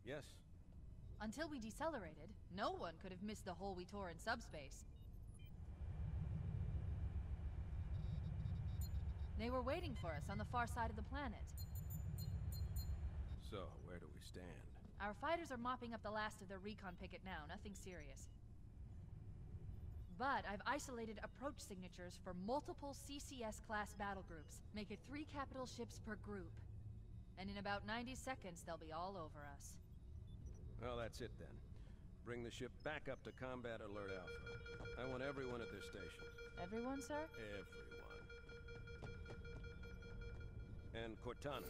Yes. Until we decelerated, no one could have missed the hole we tore in subspace. They were waiting for us on the far side of the planet. So, where do we stand? Our fighters are mopping up the last of their recon picket now, nothing serious. But I've isolated approach signatures for multiple CCS-class battle groups. Make it 3 capital ships per group. And in about 90 seconds, they'll be all over us. Well, that's it then. Bring the ship back up to Combat Alert Alpha. I want everyone at their stations. Everyone, sir? Everyone. And Cortana.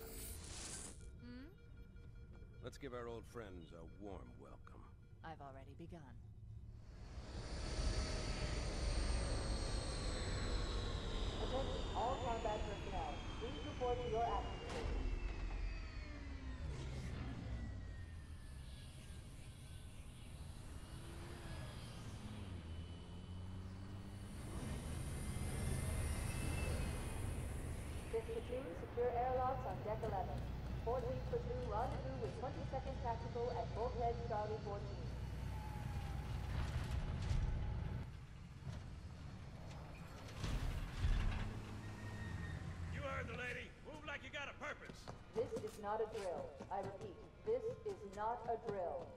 Hmm? Let's give our old friends a warm welcome. I've already begun. Attention, all combat personnel. Please report to your action stations. This platoon, secure airlocks on deck 11. 14th platoon rendezvous with 22nd Tactical at Bulkhead Charlie 14. You heard the lady. Move like you got a purpose. This is not a drill. I repeat, this is not a drill.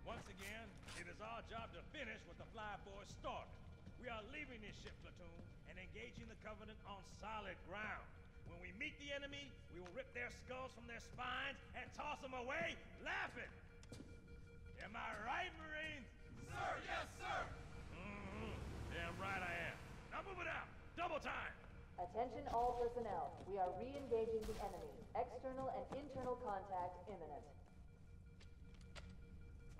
Once again, it is our job to finish what the Fly Force started. We are leaving this ship platoon and engaging the Covenant on solid ground. When we meet the enemy, we will rip their skulls from their spines and toss them away, laughing. Am I right, Marines? Sir, yes, sir! Damn right I am. Now move it out! Double time! Attention all personnel. We are re-engaging the enemy. External and internal contact imminent.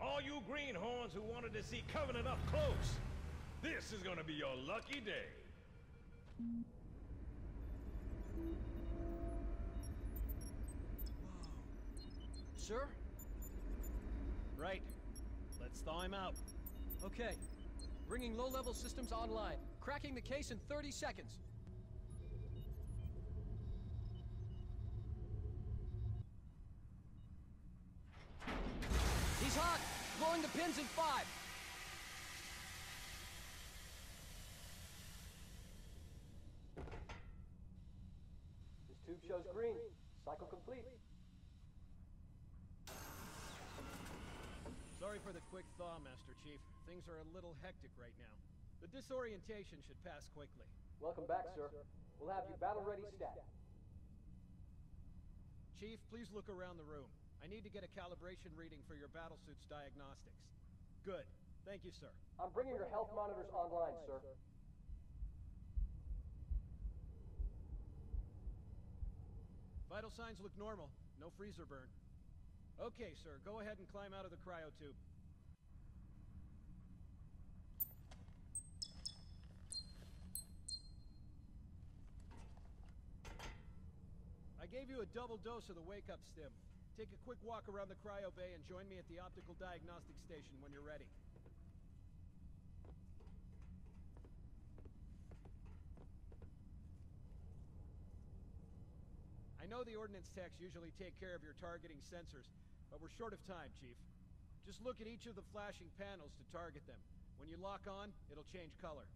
All you greenhorns who wanted to see Covenant up close, this is gonna be your lucky day. Sir? Right. Let's thaw him out. Okay. Bringing low-level systems online. Cracking the case in 30 seconds. He's hot! Blowing the pins in 5! This tube shows green. Cycle complete. Sorry for the quick thaw, Master Chief. Things are a little hectic right now. The disorientation should pass quickly. Welcome back, sir. We'll have you battle-ready stat. Chief, please look around the room. I need to get a calibration reading for your battlesuit's diagnostics. Good. Thank you, sir. I'm bringing your health monitors online, sir. Vital signs look normal. No freezer burn. Okay, sir. Go ahead and climb out of the cryotube. I gave you a double dose of the wake-up stim. Take a quick walk around the cryo bay and join me at the optical diagnostic station when you're ready. I know the ordnance techs usually take care of your targeting sensors, but we're short of time, Chief. Just look at each of the flashing panels to target them. When you lock on, it'll change color.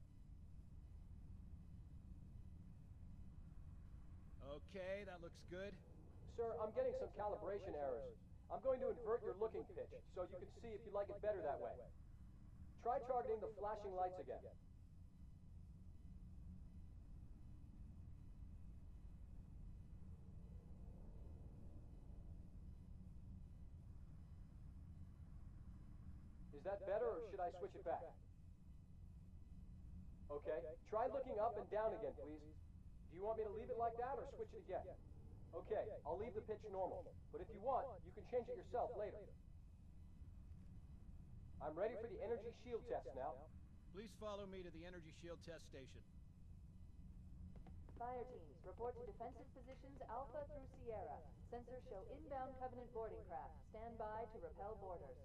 Okay, that looks good. Sir, I'm getting some calibration errors. I'm going to invert your looking pitch, so you can see if you like it better that way. Try targeting the flashing lights again. Is that better, or should I switch it back? Okay, try looking up and down again, please. Do you want me to leave it like that, or switch it again? Okay, I'll leave the pitch normal, but if you want, you can change it yourself later. I'm ready for the energy shield test now. Please follow me to the energy shield test station. Fire teams, report to defensive positions Alpha through Sierra. Sensors show inbound Covenant boarding craft. Stand by to repel boarders.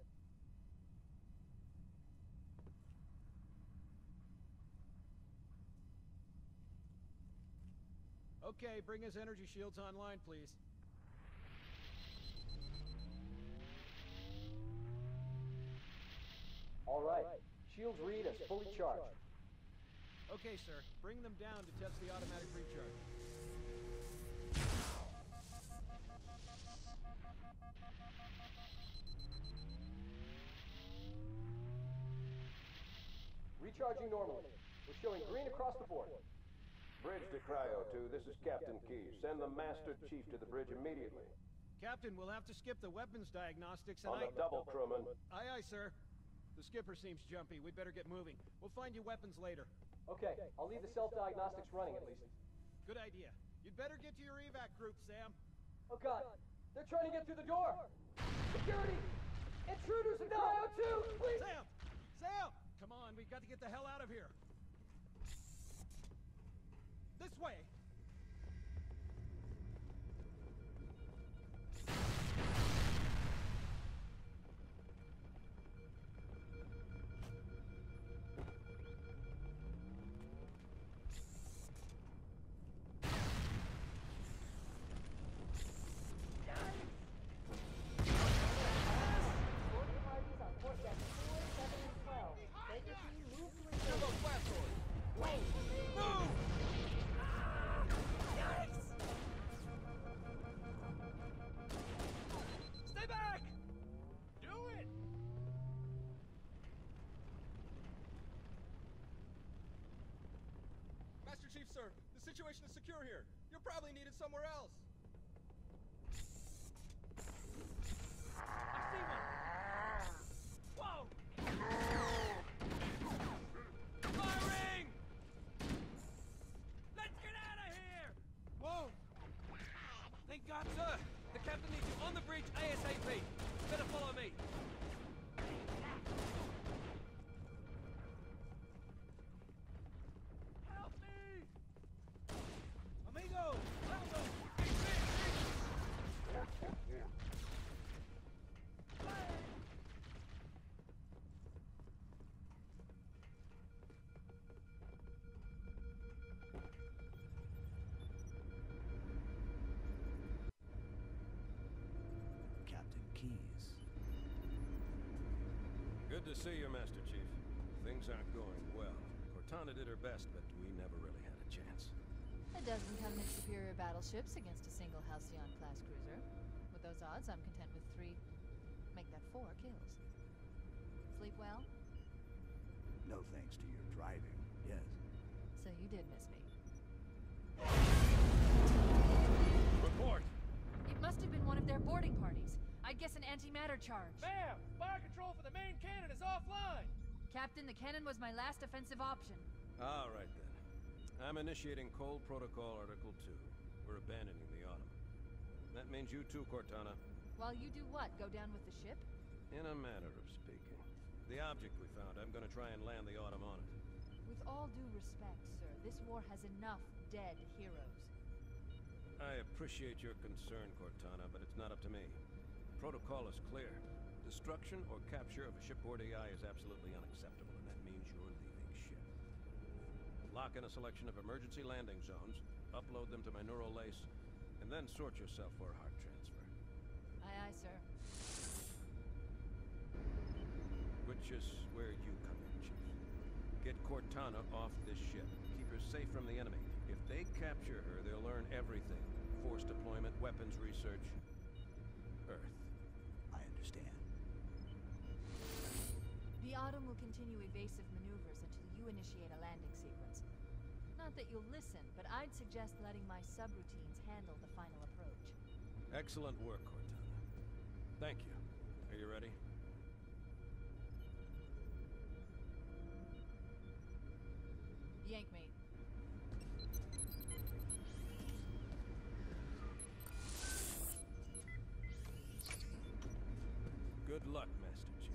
Okay, bring his energy shields online, please. All right. Shields read as fully charged. Okay, sir. Bring them down to test the automatic recharge. Recharging normally. We're showing green across the board. Bridge to Cryo 2, this is Captain Keyes. Send the Master Chief to the bridge immediately. Captain, we'll have to skip the weapons diagnostics and On the double, crewman. Aye, aye, sir. The skipper seems jumpy. We'd better get moving. We'll find you weapons later. Okay, I'll leave the self-diagnostics running at least. Good idea. You'd better get to your evac group, Sam. Oh god, they're trying to get through the door! Security! Intruders in Cryo 2! Please! Sam! Sam! Come on, we've got to get the hell out of here. This way! Boarding parties on port deck 4, 7, and 12. Baker team, move to engage. Move! Stay back! Do it! Master Chief, sir, the situation is secure here. You're probably needed somewhere else. I see one! Whoa! Firing! Let's get out of here! Whoa! Thank God, sir! The captain needs you on the bridge ASAP! Better follow me! Help me! Amigo! Amigo! Captain Keyes. Good to see you, Master Chief. Things aren't going well. Cortana did her best, but we never really had a chance. A dozen Covenant superior battleships against a single Halcyon-class cruiser. With those odds, I'm content with 3... make that 4 kills. Sleep well? No thanks to your driving, yes. So you did miss me. Report! It must have been one of their boarding parties. I'd guess an antimatter charge. Bam! Fire control for the main cannon is offline! Captain, the cannon was my last offensive option. All right, then. I'm initiating Cole Protocol Article 2. We're abandoning the Autumn. That means you too, Cortana. While you do what? Go down with the ship? In a manner of speaking. The object we found, I'm gonna try and land the Autumn on it. With all due respect, sir, this war has enough dead heroes. I appreciate your concern, Cortana, but it's not up to me. Protocol is clear. Destruction or capture of a shipboard AI is absolutely unacceptable, and that means you're leaving ship. Lock in a selection of emergency landing zones, upload them to my neural lace, and then sort yourself for a heart transfer. Aye, aye, sir. Which is where you come in, Chief. Get Cortana off this ship. Keep her safe from the enemy. If they capture her, they'll learn everything. Force deployment, weapons research, Earth. I understand. The Autumn will continue evasive maneuvers until you initiate a landing sequence. Not that you'll listen, but I'd suggest letting my subroutines handle the final approach. Excellent work, Cortana. Thank you. Are you ready? Yank me. Good luck, Master Chief.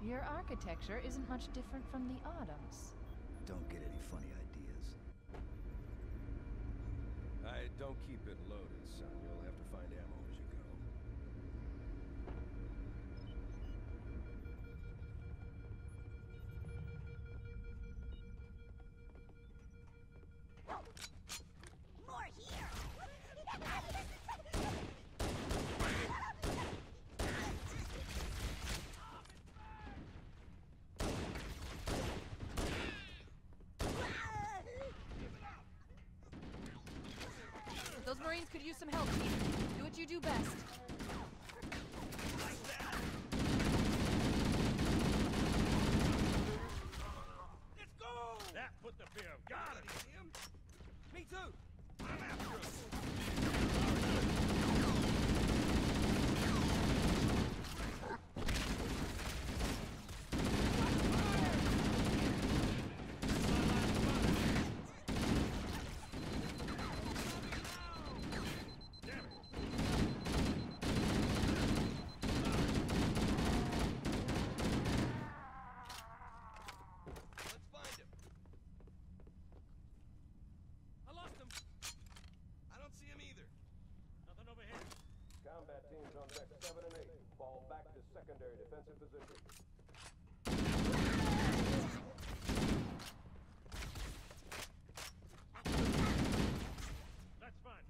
Your architecture isn't much different from the Autumn's. Don't get any funny ideas. I don't keep it loaded, son. You'll have to find ammo as you go. More here! Marines could use some help, team. Do what you do best. Like that! Let's go! That put the fear of God in him. Me too. I'm after him. Combat teams on deck 7 and 8 fall back to secondary defensive position. Let's find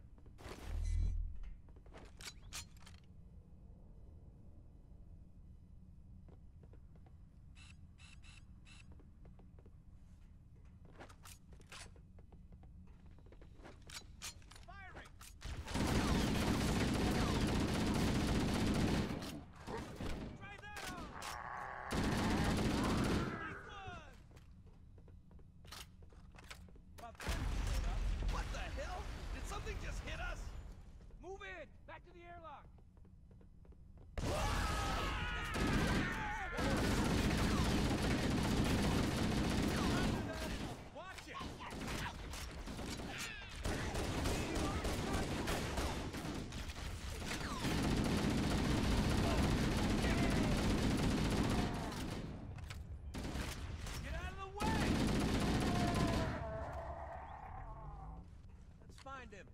him.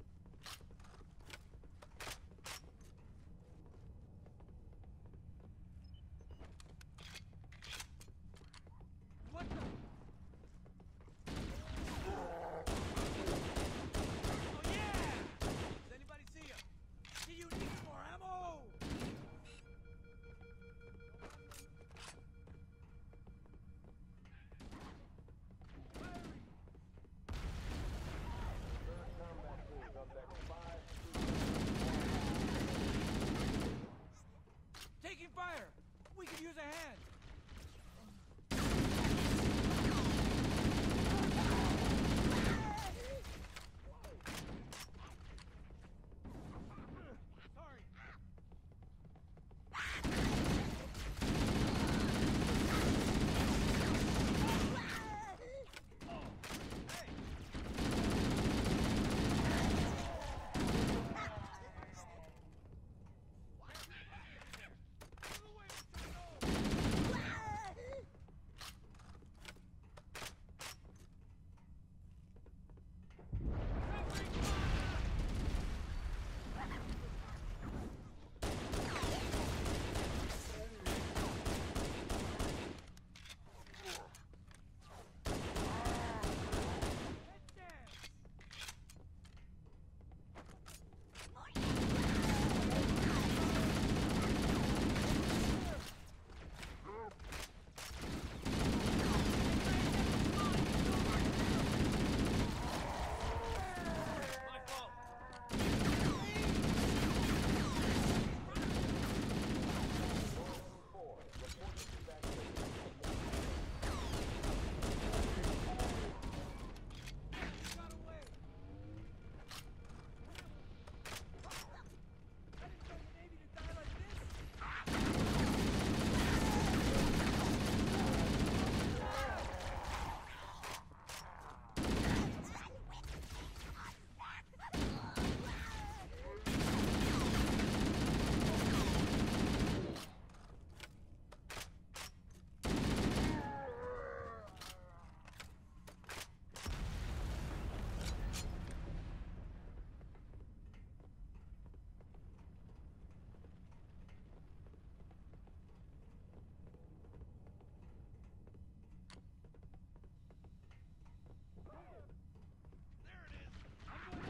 Taking fire! We could use a hand!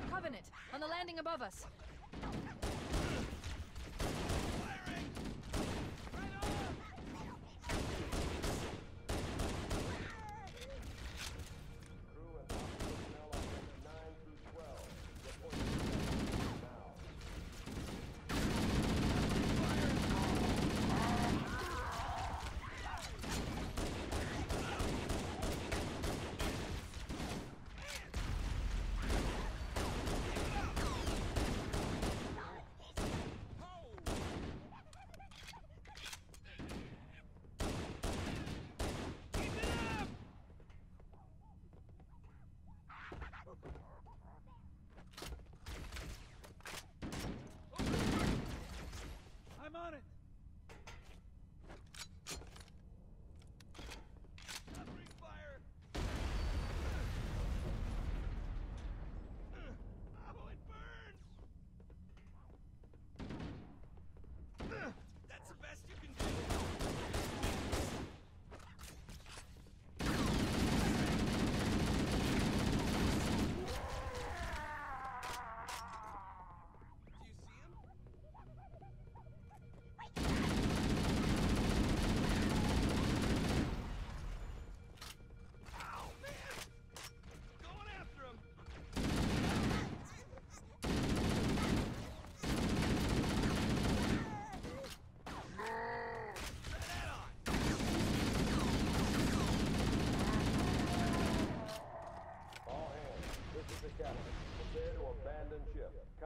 Covenant, on the landing above us. Crew and personnel on decks 9 through 12 report.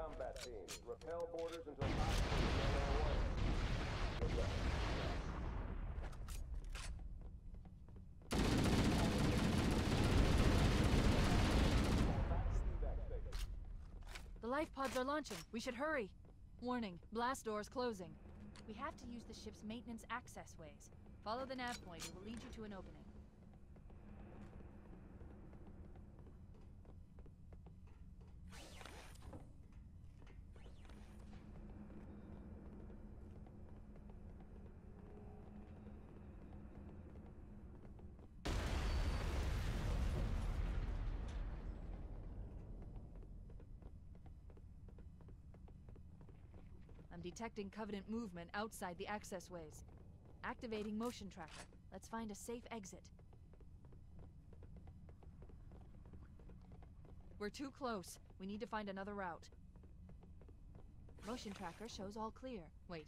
combat teams. Repel boarders until hostiles are away. Good luck. The life pods are launching. We should hurry. Warning, blast doors closing. We have to use the ship's maintenance access ways. Follow the nav point. It will lead you to an opening. I'm detecting Covenant movement outside the access ways. Activating motion tracker. Let's find a safe exit. We're too close. We need to find another route. Motion tracker shows all clear. Wait.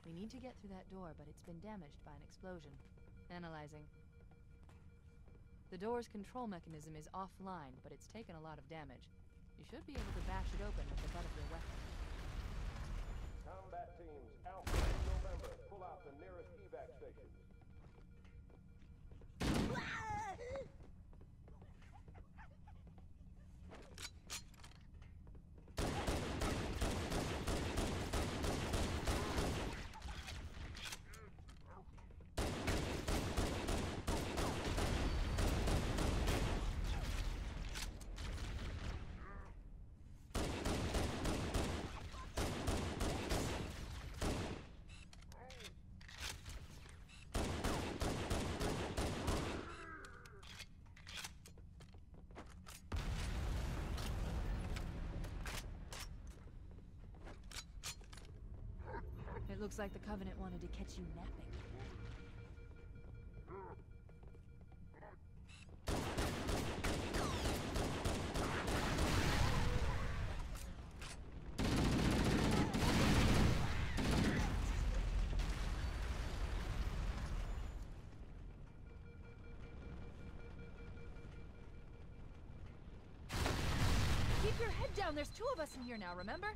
We need to get through that door, but it's been damaged by an explosion. Analyzing. The door's control mechanism is offline, but it's taken a lot of damage. You should be able to bash it open with the butt of your weapon. Combat teams, Alpha in November. Pull out the nearest evac station. It looks like the Covenant wanted to catch you napping. Keep your head down. There's two of us in here now, remember?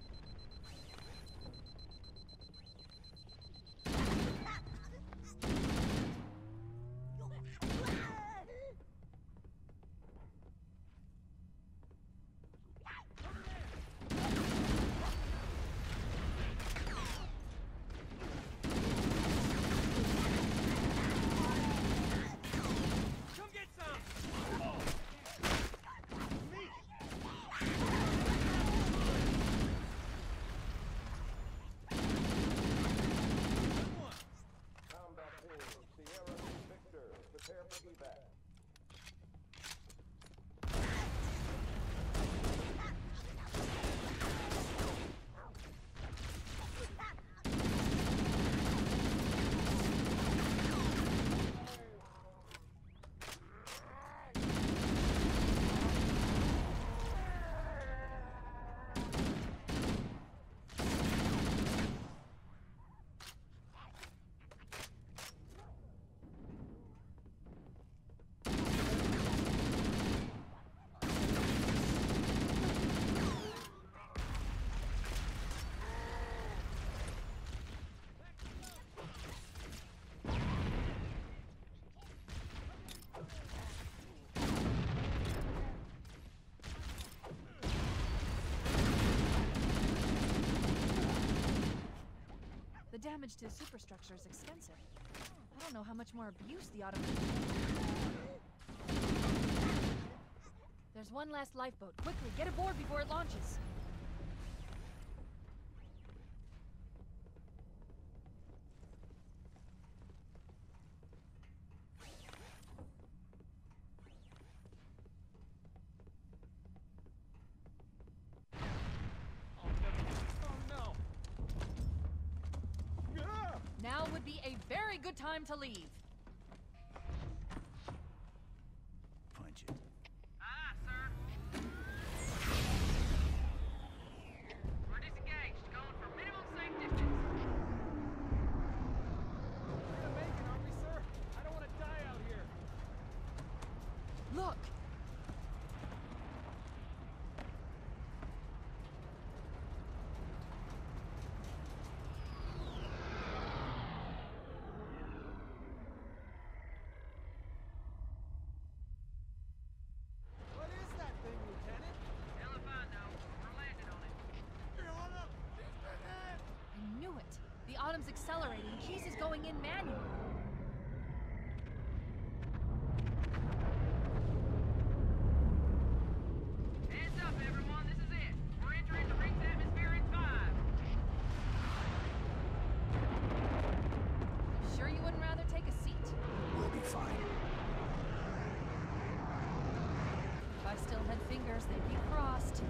The damage to the superstructure is extensive. I don't know how much more abuse the automation. There's one last lifeboat. Quickly, get aboard before it launches. Now would be a very good time to leave. Punch it. Ah, sir. We're disengaged, going for minimum safe distance. We're gonna make it, aren't we, sir? I don't want to die out here. Look! system's accelerating. Keys is going in manually. Heads up, everyone. This is it. We're entering the ring's atmosphere in 5. Sure you wouldn't rather take a seat? We'll be fine. If I still had fingers, they'd be crossed.